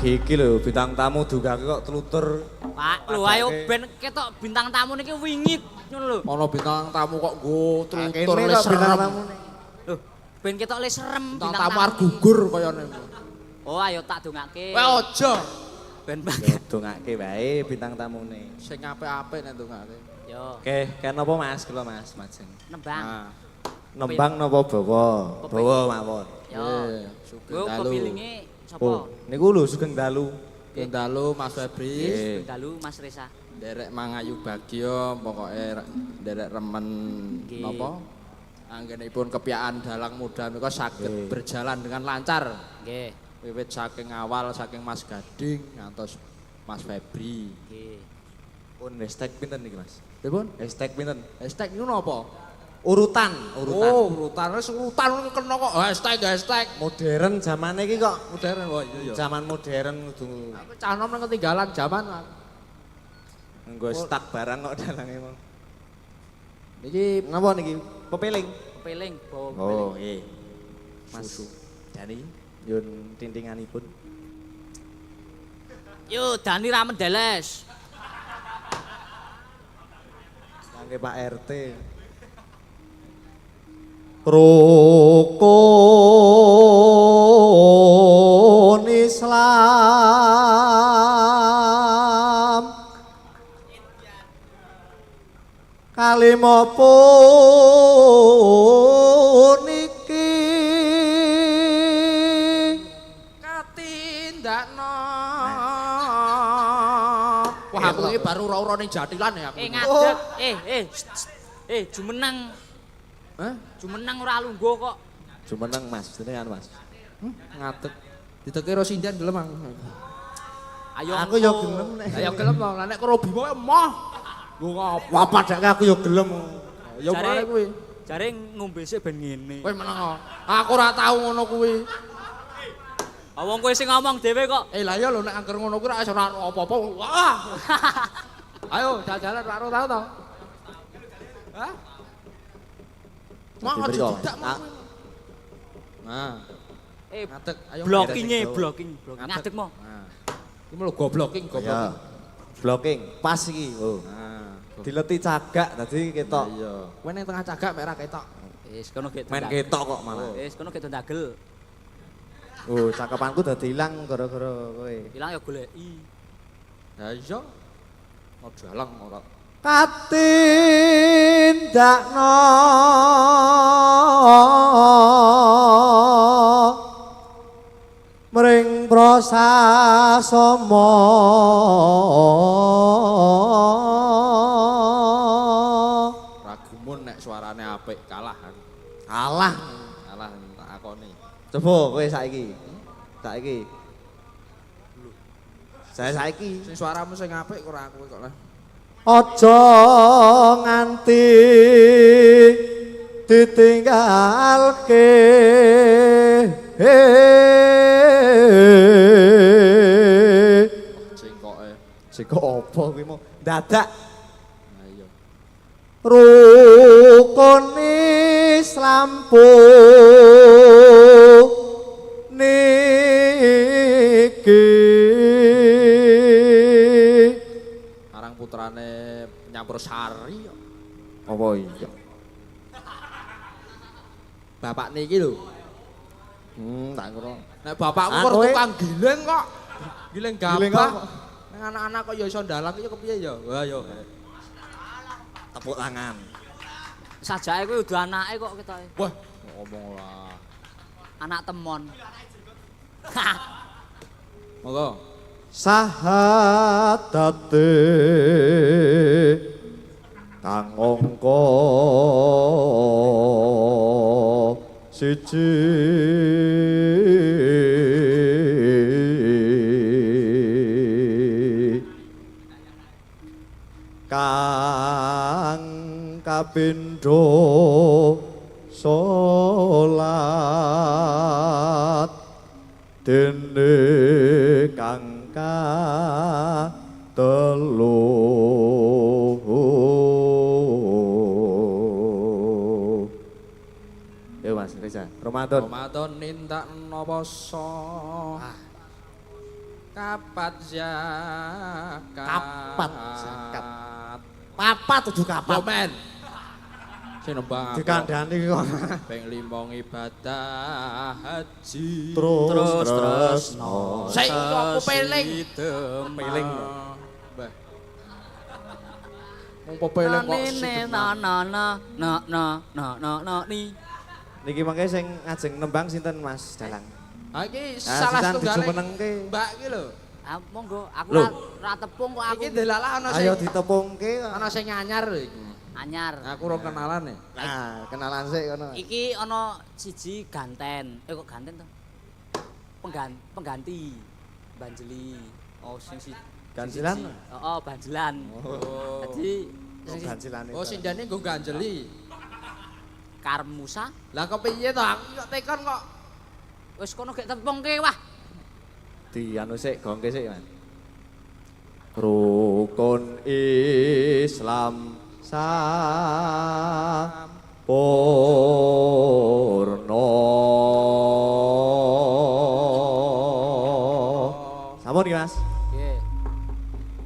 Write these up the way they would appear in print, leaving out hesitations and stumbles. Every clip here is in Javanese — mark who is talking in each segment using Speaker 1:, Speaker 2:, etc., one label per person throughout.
Speaker 1: iki lho bintang tamu dugake kok telutur.
Speaker 2: Pak, lho ayo ben ketok bintang tamu niki wingit ngono lho.
Speaker 3: Ana bintang tamu kok nggo telutur
Speaker 1: Kene
Speaker 3: le
Speaker 1: kok bintang
Speaker 3: serem.
Speaker 1: tamune.
Speaker 2: Lho, ben ketok le serem
Speaker 3: Bintang tamu arep gugur kayane.
Speaker 2: Oh, ayo tak dongake.
Speaker 3: Kowe aja.
Speaker 2: Ben
Speaker 1: Ya
Speaker 2: banget.
Speaker 1: dongake wae bintang tamune.
Speaker 3: Sing apik-apik nek ndongake.
Speaker 2: Yo,
Speaker 1: Oke, kan apa Mas? Kula Mas, majeng.
Speaker 2: nembang.
Speaker 3: Nah,
Speaker 1: Nembang napa bawa? Bawa mawon.
Speaker 2: Yo.
Speaker 3: sugeng
Speaker 2: Gue
Speaker 3: dalu.
Speaker 2: kepilinge sapa?
Speaker 1: Oh, niku lho sugeng dalu.
Speaker 3: Sugeng dalu Mas Febri.
Speaker 1: Nggih.
Speaker 2: Dalu Mas Reza.
Speaker 3: Derek Mangayu Bagio pokoke derek remen
Speaker 2: Nggih.
Speaker 3: napa? Anggenipun kepiyaan dalang muda menika saged berjalan dengan lancar.
Speaker 2: Nggih.
Speaker 3: Wiwit saking awal saking Mas Gading ngantos Mas Febri.
Speaker 2: Nggih.
Speaker 1: Pun hashtag pinten niki Mas?
Speaker 3: Pripun?
Speaker 1: Hashtag pinten?
Speaker 3: Hashtag niku napa?
Speaker 1: Urutan.
Speaker 3: Oh, urutan wis urutan kena kok hashtag.
Speaker 1: Modern zamane iki kok.
Speaker 3: Modern kok iya.
Speaker 1: Zaman modern kudu
Speaker 3: Aku cah nom nang ketinggalan zaman.
Speaker 1: nggo stak barang kok dalange mau.
Speaker 3: Niki
Speaker 1: Napa niki? Pepeling.
Speaker 2: Kepiling, bawa
Speaker 1: Oh,
Speaker 2: kepiling.
Speaker 1: nggih. Mas
Speaker 3: Susu.
Speaker 1: Dani yun tintinganipun.
Speaker 2: Yo, Dani ra mendeles.
Speaker 1: Kangge Pak RT. Rukun Islam kalimapun iki
Speaker 3: katindakno. Wah, aku iki baru ora-ora ning Jatilan ya aku.
Speaker 2: Ngadeg. Jumeneng.
Speaker 3: Hah?
Speaker 2: Jumeneng ora lungguh kok.
Speaker 1: Jumeneng Mas, jenengan Mas.
Speaker 3: Ngadeg. Diteke ro sinden gelem aku.
Speaker 2: Ayo.
Speaker 1: Aku ya gelem nek.
Speaker 3: Lah ya gelem lah nek karo bimo emoh. Nggo ngopo?
Speaker 1: Wah padake aku ya gelem.
Speaker 3: Ya mare kuwi.
Speaker 2: Jare ngombe sik ben ngene.
Speaker 3: Kowe meneng. Aku ora tau ngono kuwi.
Speaker 2: Wong kowe sing ngomong dhewe kok.
Speaker 3: Lah ya lho nek angger ngono kuwi ora iso ora apa-apa. Wah. Ayo jalan-jalan ora tau to. Hah? Mau
Speaker 1: Diberi
Speaker 3: aja
Speaker 1: kok.
Speaker 3: tidak mau. Nah, ngadeg ayo
Speaker 2: Blocking. Ngadeg mo.
Speaker 3: Nah. Iki mlo blocking.
Speaker 1: Ya. Blocking pas iki. Oh.
Speaker 3: Nah,
Speaker 1: Dileti cagak dadi ketok.
Speaker 3: iya. Kowe ning tengah cagak mek ra ketok.
Speaker 2: Wis kono gek.
Speaker 1: Main ketok kok malah.
Speaker 2: Wis kono gek ndagel.
Speaker 1: Oh, cakepanku dadi ilang gara-gara kowe.
Speaker 2: Ilang ya goleki.
Speaker 3: Lah iya. Mau dalang ora.
Speaker 1: Katindakno mring prasasama
Speaker 3: Ragumun nek suarane apik kalah aku.
Speaker 1: kalah.
Speaker 3: Kalah tak akoni.
Speaker 1: Coba kowe saiki. Saiki. Saya saiki.
Speaker 3: Sing suaramu sing apik ora aku kok lah.
Speaker 1: Aja nganti ditinggalke
Speaker 3: Cengkoke.
Speaker 1: Sik apa kuwi mau dadak
Speaker 3: Nah iya.
Speaker 1: rukun Islam niki
Speaker 3: Arang putrane nyampur sari.
Speaker 1: apa iya
Speaker 3: Bapak niki lho.
Speaker 1: tak kira
Speaker 3: Nek bapakku
Speaker 1: Ah,
Speaker 3: kok
Speaker 1: kowe?
Speaker 3: tukang giling kok. Giling
Speaker 1: Giling
Speaker 3: gabah.
Speaker 1: apa?
Speaker 3: Nek anak-anak kok ya iso ndalang iki kepiye ya? Wah ya.
Speaker 1: tepuk tangan
Speaker 2: Sajake kuwi udah anake kok ketoke.
Speaker 3: Wah, ngomong lah.
Speaker 2: Anak temon.
Speaker 3: Monggo.
Speaker 1: sahatate kang angka siji kang kapindho salat dene kang telu yo Mas Reza Ramadan
Speaker 3: Ramadan nindak napa Kapat zakat.
Speaker 1: Kapat zakat. Papat tujuh
Speaker 3: Yo
Speaker 1: kapat.
Speaker 3: men. Sing nembang aku.
Speaker 1: Dikandani kok.
Speaker 3: Ping 5 ibadah haji.
Speaker 2: Terus
Speaker 1: no.
Speaker 3: Sing aku peling.
Speaker 1: Peling.
Speaker 3: Mbah. Wong pepeling kok
Speaker 2: ni.
Speaker 1: Niki mangke sing ngajeng nembang sinten Mas Dalang?
Speaker 3: Ha iki
Speaker 1: Nah,
Speaker 3: salah
Speaker 1: sisan
Speaker 3: setunggal.
Speaker 1: dijumenengke.
Speaker 3: Mbak iki lho.
Speaker 2: Ah monggo aku
Speaker 1: Loh.
Speaker 2: ra tepung kok aku
Speaker 3: Iki delalah ana
Speaker 1: Ayo
Speaker 3: sing
Speaker 1: ditepungke.
Speaker 3: ana sing nyanyar lho iki.
Speaker 2: anyar.
Speaker 3: Aku ora kenalan nih.
Speaker 1: Nah, kenalan sik kono.
Speaker 2: Iki ana siji ganten. Kok ganten to? Pengganti. Banjeli. Oh sing si
Speaker 1: Ganjelan?
Speaker 2: Heeh, banjelan.
Speaker 3: Oh.
Speaker 2: Dadi
Speaker 1: Oh, ganjelane.
Speaker 3: Oh sindane nggo ganjeli.
Speaker 2: Karem Musa
Speaker 3: Lah kepiye to aku kok tekon kok.
Speaker 2: wis kono gek tepungke wah.
Speaker 1: Di anu sik gongke sik, Mas. Rukun Islam sampurna. Sampun iki, Mas.
Speaker 2: Nggih.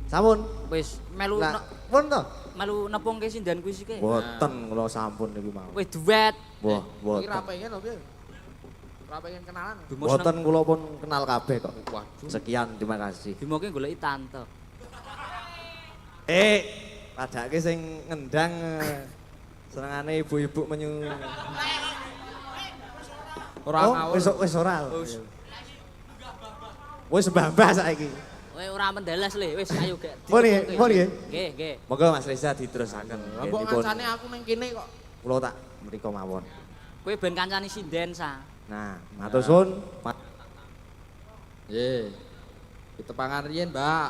Speaker 1: Sampun.
Speaker 2: Wis melu
Speaker 1: Lah, pun to?
Speaker 2: melu nepungke sindan kuwi sik.
Speaker 1: Boten kula sampun niki mau.
Speaker 2: Wis duet.
Speaker 1: Wah,
Speaker 3: Iki ra
Speaker 1: boten.
Speaker 3: pengen opo piye? Ra pengen kenalan.
Speaker 2: Bimo
Speaker 1: Boten kula pun kenal kabeh kok.
Speaker 3: Waduh.
Speaker 1: Sekian, terima kasih.
Speaker 2: Bimo ki goleki tante.
Speaker 1: Padake sing ngendang senengane ibu-ibu menyu.
Speaker 3: Ora
Speaker 1: Oh,
Speaker 3: ngawur.
Speaker 1: wis ora. Wis mbah-mbah saiki.
Speaker 2: Kowe ora mendeles le, wis ayo gek.
Speaker 1: Mun nggih, mun nggih.
Speaker 2: Nggih, nggih.
Speaker 1: Monggo Mas Reza diterusaken.
Speaker 3: Lah mbok ngancane aku ning kene kok.
Speaker 1: Kula tak mriko mawon.
Speaker 2: Kowe ben kancani sinden sa.
Speaker 1: Nah, matur suwun.
Speaker 3: Nggih. Ditepangan riyen, Mbak.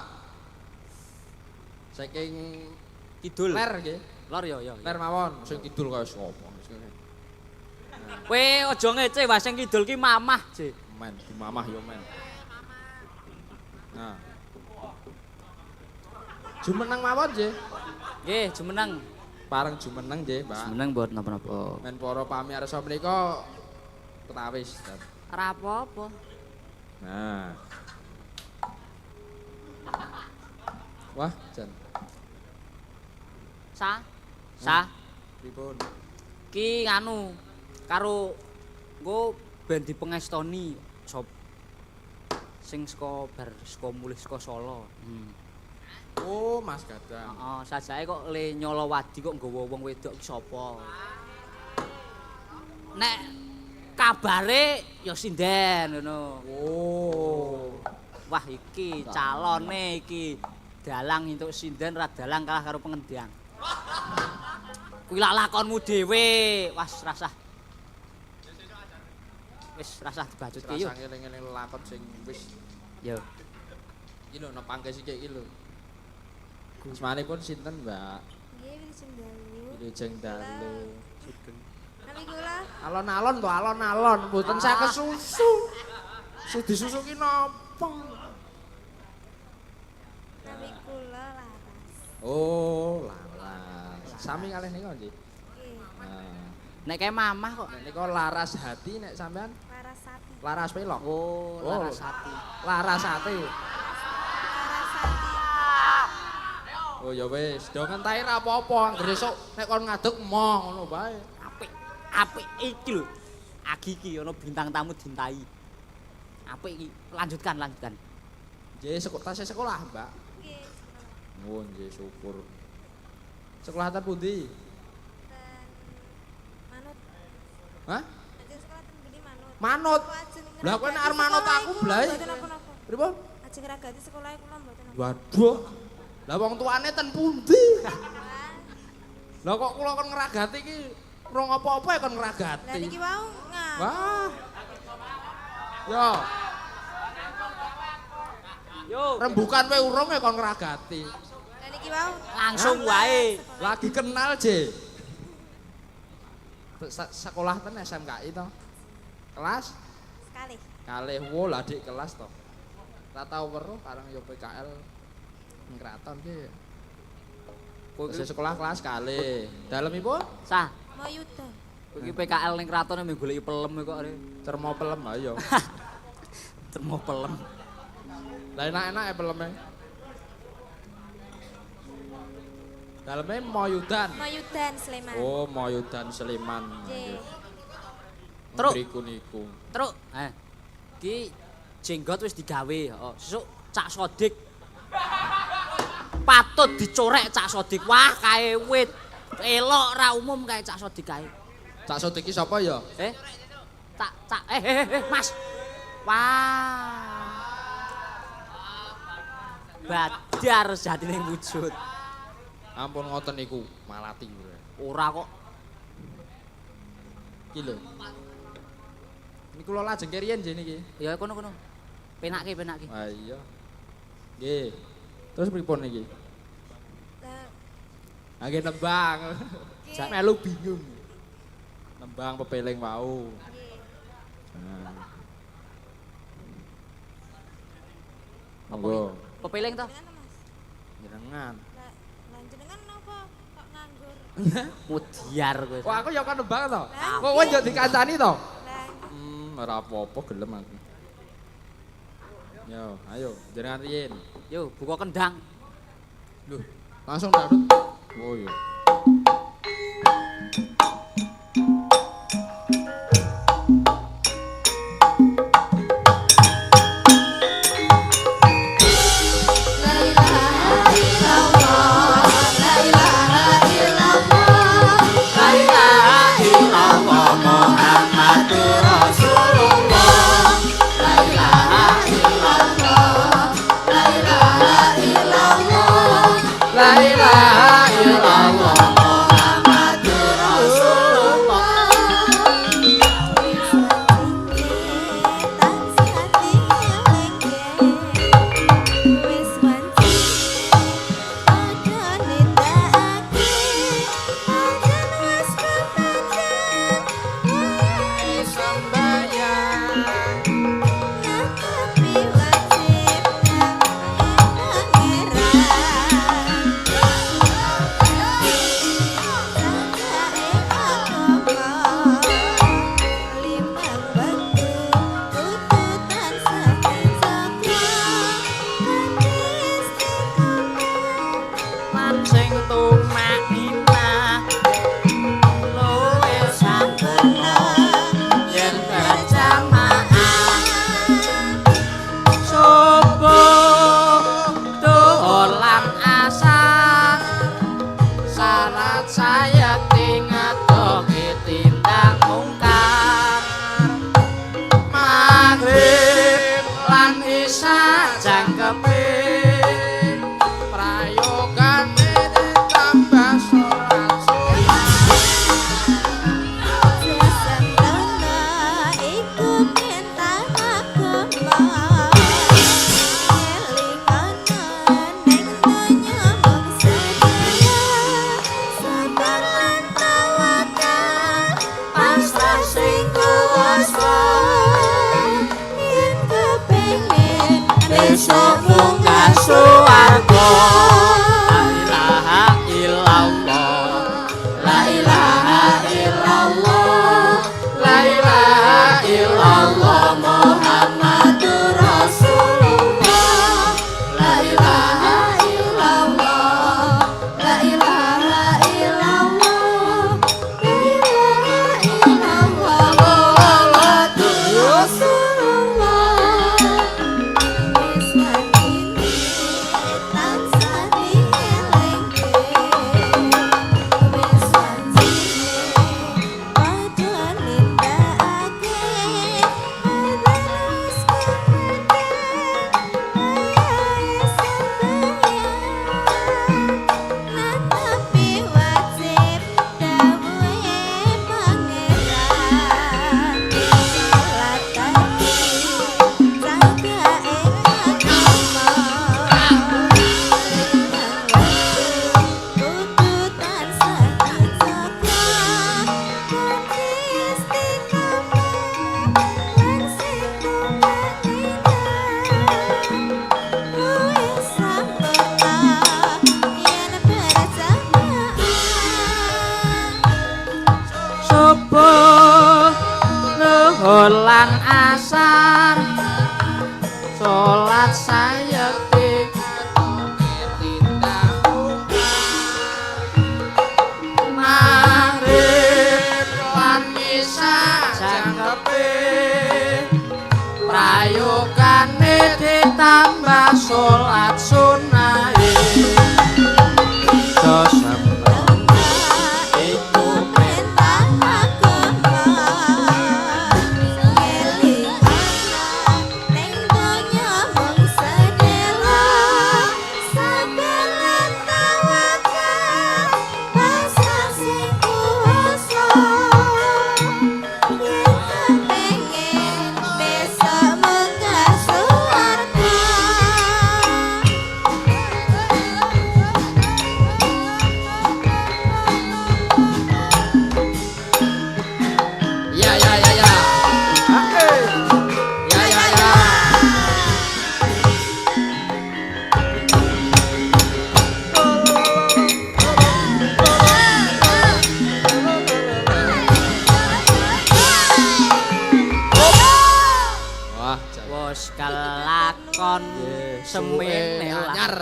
Speaker 3: Saking
Speaker 2: Kidul.
Speaker 3: ler nggih.
Speaker 2: Lor yo yo.
Speaker 3: Ler mawon sing kidul kaya sapa.
Speaker 2: Kowe aja ngece wae sing kidul ki mamah, Je.
Speaker 3: Men, di mamah yo men. Nah. Jumeneng mawon nggih.
Speaker 2: Nggih, jumeneng.
Speaker 3: Pareng jumeneng nggih, Mbak.
Speaker 2: Jumeneng mboten napa-napa.
Speaker 3: Men para pamirsa menika ketawis.
Speaker 2: Ora apa-apa.
Speaker 3: Nah. Wah, jan.
Speaker 2: Sa.
Speaker 3: Pripun?
Speaker 2: Ki nganu karo engko ben dipengestoni sop sing saka bar saka mulih saka Solo.
Speaker 3: Oh, Mas Gadang.
Speaker 2: Heeh, sajake kok le nyolowadi kok nggawa wong wedok ki sapa. Nek kabare ya sinden ngono.
Speaker 3: Oh.
Speaker 2: Wah iki calone iki dalang entuk sinden ra dalang kalah karo pengendiang. Kuwi lak lakonmu dhewe. Wis rasah dibacutke yo.
Speaker 3: Rasane eling-eling lakon sing wis
Speaker 2: Yo.
Speaker 3: iki lho nepangke sithik iki lho. Asmanipun sinten, Mbak?
Speaker 4: Nggih, Wilujeng Dalu.
Speaker 3: Wilujeng Dalu.
Speaker 4: Nami kula
Speaker 3: Alon-alon to, alon-alon, mboten saged susu. Sing disusu ki napa?
Speaker 4: nami kula Laras.
Speaker 3: Oh, laras. Sami kalih nika nggih.
Speaker 4: Nggih,
Speaker 3: Nah,
Speaker 2: Nek kae mamah kok.
Speaker 3: nek nika laras hati nek sampean
Speaker 4: Larasati.
Speaker 3: laras pelok.
Speaker 2: Oh,
Speaker 3: Oh.
Speaker 2: Larasati.
Speaker 3: Larasate.
Speaker 4: Larasati.
Speaker 3: Oh ya wis, do ngentahi ra apa-apa, anggere esuk nek kon ngadeg emoh ngono bae.
Speaker 2: Apik iki lho. Agi iki ana bintang tamu dintai. Apik iki. Lanjutkan.
Speaker 3: Nggih, tasih sekolah, Mbak.
Speaker 4: Nggih.
Speaker 3: Oh, nggih syukur. Sekolah ten pundi?
Speaker 4: Dan manut.
Speaker 3: Hah?
Speaker 4: Ajeng sekolah ten Budi Manut.
Speaker 3: Manut.
Speaker 4: Kula ajeng
Speaker 3: Lah kowe nek
Speaker 4: ngragati
Speaker 3: arep manut
Speaker 4: sekolah
Speaker 3: aku
Speaker 4: kula
Speaker 3: blai.
Speaker 4: mboten napa-napa.
Speaker 3: Pripun?
Speaker 4: Ajeng ngragati sekolah kula mboten napa.
Speaker 3: Waduh. Lah wong tuane ten pundi?
Speaker 4: Lah,
Speaker 3: Lah kok kula kon ngragati iki rong apa-apa ya kon
Speaker 4: lah
Speaker 3: ngragati.
Speaker 4: niki wau ngah.
Speaker 3: Wah. Yo,
Speaker 2: Yo,
Speaker 3: rembukan kowe urung ya kon ngragati.
Speaker 4: Lah niki wau
Speaker 2: langsung wae.
Speaker 3: Lagi kenal, Je. Sekolah ten SMKI to. Kelas
Speaker 4: sekali.
Speaker 3: kalih wo lah dik kelas to. Ora tau weruh karang yo PKL ning kraton ki. Wis sekolah kelas kalih. Dalemipun
Speaker 2: Sah.
Speaker 4: Mau yuda.
Speaker 2: Kowe iki PKL ning kraton mung goleki pelem kok.
Speaker 3: cermo pelem ayo.
Speaker 2: Termo pelem.
Speaker 3: Lah enak-enak ya filmnya. Dalamnya Moyudan.
Speaker 4: Moyudan Sleman.
Speaker 3: Oh, Moyudan Sleman.
Speaker 4: Nggih.
Speaker 2: Truk.
Speaker 3: Mriku niku.
Speaker 2: Truk, ki jenggot wis digawe. Sesuk Cak Sodik. Patut dicorek Cak Sodik. Wah, kae wit. Elok ra umum kae Cak Sodik kae.
Speaker 3: Cak Sodik iki sapa ya?
Speaker 2: Mas. Wah. Badar jatine wujud.
Speaker 3: Ampun ngoten niku, malati.
Speaker 2: Ora kok.
Speaker 3: Iki lho. Niku lho lajeng keriyen jene iki.
Speaker 2: Ya kono. Penake.
Speaker 3: Ah iya. Nggih. Terus pripun iki?
Speaker 4: Lah,
Speaker 3: Nggih nembang.
Speaker 4: Nggih.
Speaker 3: Melu bingung. Nembang pepeling wau.
Speaker 4: nggih.
Speaker 3: Monggo.
Speaker 2: Pepeling to?
Speaker 4: Jenengan Mas.
Speaker 3: Jenengan.
Speaker 4: Lah jenengan napa kok nganggur?
Speaker 2: Mudiar kowe.
Speaker 3: Wah, aku ya kan nembang to.
Speaker 4: Lah,
Speaker 3: Kok kowe yo dikancani to?
Speaker 4: Lah,
Speaker 3: Ora apa-apa gelem aku. Yo, ayo jenengan riyen.
Speaker 2: Yo, buka kendang.
Speaker 3: Loh, langsung darut. Oh iya. La ilaha illallah.
Speaker 4: Rasulullah,
Speaker 2: Semene lah.
Speaker 3: anyar.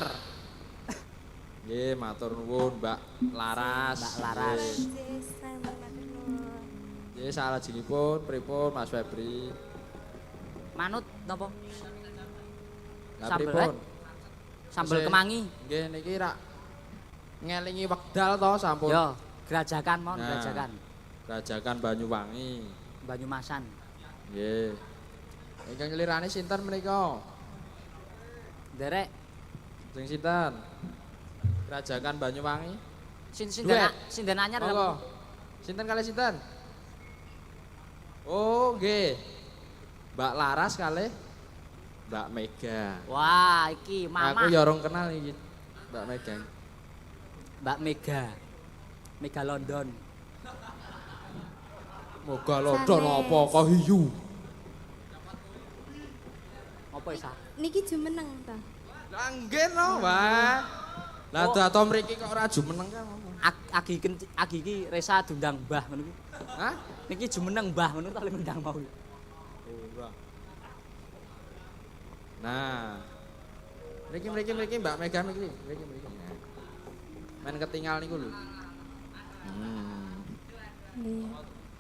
Speaker 3: Nggih, matur nuwun Mbak Laras.
Speaker 2: Mbak Laras.
Speaker 3: Nggih.
Speaker 4: Sis, matur nuwun.
Speaker 3: Nggih, salajengipun pripun Mas Febri?
Speaker 2: Manut napa?
Speaker 3: Lah
Speaker 2: Sambel,
Speaker 3: pripun?
Speaker 2: Sambel
Speaker 3: Tesih.
Speaker 2: kemangi.
Speaker 3: Nggih niki rak ngelingi wekdal to sampun.
Speaker 2: Yo, Gerajakan mon,
Speaker 3: Nah.
Speaker 2: Gerajakan.
Speaker 3: Krajakan Banyuwangi.
Speaker 2: Banyumasan.
Speaker 3: Nggih. Ingkang nyelirane sinten menika?
Speaker 2: Derek
Speaker 3: Sing sinten? Krajakan Banyuwangi.
Speaker 2: sinden
Speaker 3: Duet.
Speaker 2: sinden anyar
Speaker 3: Monggo.
Speaker 2: apa?
Speaker 3: Sinten kalih sinten? Oh, nggih. Mbak Laras kalih Mbak Mega.
Speaker 2: Wah, iki
Speaker 3: Aku
Speaker 2: Mama
Speaker 3: ya orang kenal iki Mbak Mega.
Speaker 2: Mbak Mega. Mega London.
Speaker 3: Moga lodon apa kok hiyu.
Speaker 2: Apa isa?
Speaker 4: Niki jumeneng ta?
Speaker 3: Lah nggih no, Mbak. Lah dato mriki kok ora jumeneng kan.
Speaker 2: Agi iki Resa diundang Mbah ngono iki.
Speaker 3: Hah?
Speaker 2: Niki jumeneng Mbah ngono tak ngundang mau.
Speaker 3: Ora. Nah. Mriki Mbak Mega mriki. Nah. Main ketinggal niku lho.
Speaker 4: Nggih.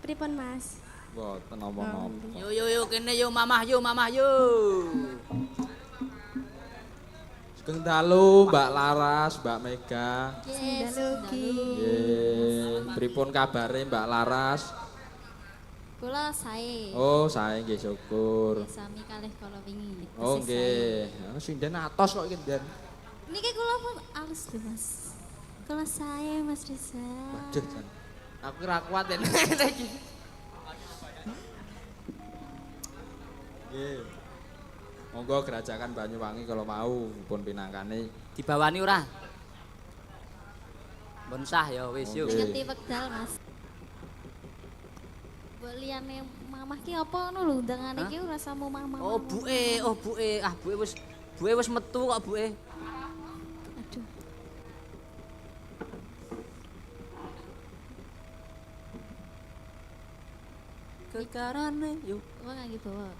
Speaker 4: Pripun Mas?
Speaker 3: Mboten napa-napa.
Speaker 2: Yo kene yo Mamah yo.
Speaker 3: Sugeng dalu Mbak Laras, Mbak Mega.
Speaker 4: Sindalugi.
Speaker 3: Nggih, pripun kabare Mbak Laras?
Speaker 5: Kula sae.
Speaker 3: Oh, sae nggih syukur.
Speaker 5: Sami kalih kala wingi.
Speaker 3: Oh nggih. Sinden atos kok iki, Den.
Speaker 5: Niki kula pun alus lho, Mas. Kula sae, Mas Reza.
Speaker 3: Waduh, Jan. Aku ora kuat Den. Iki. Nggih. Monggo Gerajakan Banyuwangi kalau mau pun pinangkane.
Speaker 2: Dibawani ora? Mbon sah ya wis yo.
Speaker 3: Oke.
Speaker 5: Ngerti wekdal, Mas. Mbok liyane mamah ki apa ngono lho undangane ki ora samu mamah.
Speaker 2: Oh buke. Ah buke wis metu kok buke.
Speaker 5: Aduh.
Speaker 2: Kekarane yo.
Speaker 5: Wong ngangge bawa.